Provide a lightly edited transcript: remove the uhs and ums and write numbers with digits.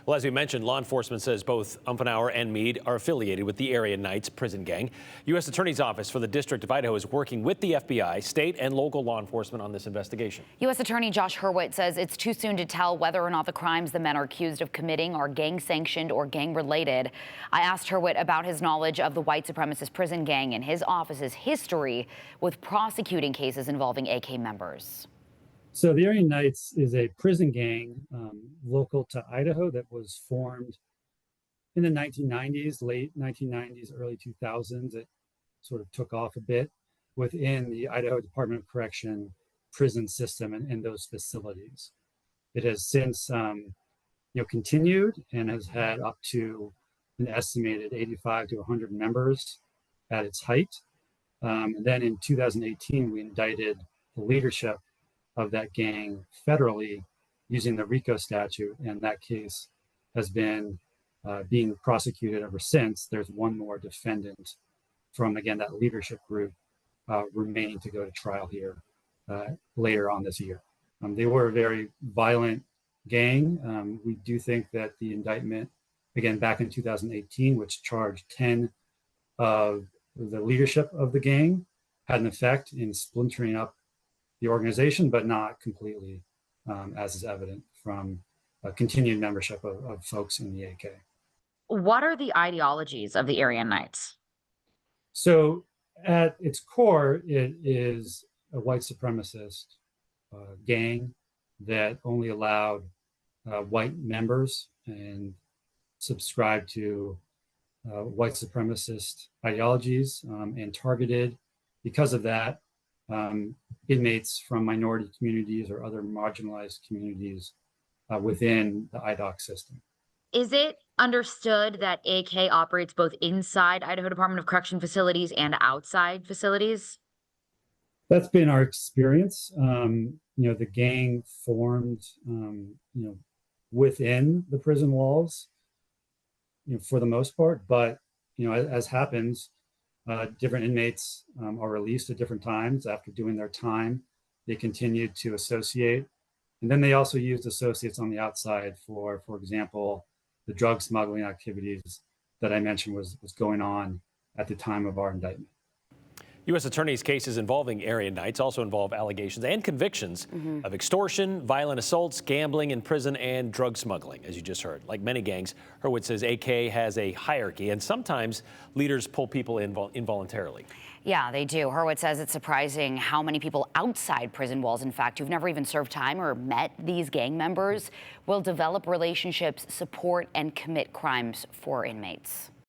Well, as we mentioned, law enforcement says both Umfenauer and Meade are affiliated with the Aryan Knights prison gang. U.S. Attorney's Office for the District of Idaho is working with the FBI, state and local law enforcement on this investigation. U.S. Attorney Josh Hurwit says it's too soon to tell whether or not the crimes the men are accused of committing are gang-sanctioned or gang-related. I asked Hurwit about his knowledge of the white supremacist prison gang and his office's history with prosecuting cases involving AK members. So the Aryan Knights is a prison gang local to Idaho that was formed in the 1990s, late 1990s, early 2000s. It sort of took off a bit within the Idaho Department of Correction prison system and those facilities. It has since continued and has had up to an estimated 85 to 100 members at its height. And then in 2018, we indicted the leadership of that gang federally using the RICO statute, and that case has been being prosecuted ever since. There's one more defendant from, again, that leadership group remaining to go to trial here later on this year. They were a very violent gang. We do think that the indictment, again, back in 2018, which charged 10 of the leadership of the gang, had an effect in splintering up the organization, but not completely, as is evident from continued membership of folks in the AK. What are the ideologies of the Aryan Knights? So at its core, it is a white supremacist gang that only allowed white members and subscribed to white supremacist ideologies and targeted, because of that, inmates from minority communities or other marginalized communities within the IDOC system. Is it understood that AK operates both inside Idaho Department of Correction facilities and outside facilities? That's been our experience. The gang formed, within the prison walls, for the most part. But, as happens, different inmates are released at different times after doing their time. They continued to associate. And then they also used associates on the outside for example, the drug smuggling activities that I mentioned was going on at the time of our indictment. U.S. attorneys' cases involving Aryan Knights also involve allegations and convictions of extortion, violent assaults, gambling in prison, and drug smuggling, as you just heard. Like many gangs, Hurwit says AK has a hierarchy, and sometimes leaders pull people in involuntarily. Yeah, they do. Hurwit says it's surprising how many people outside prison walls, in fact, who've never even served time or met these gang members, will develop relationships, support, and commit crimes for inmates.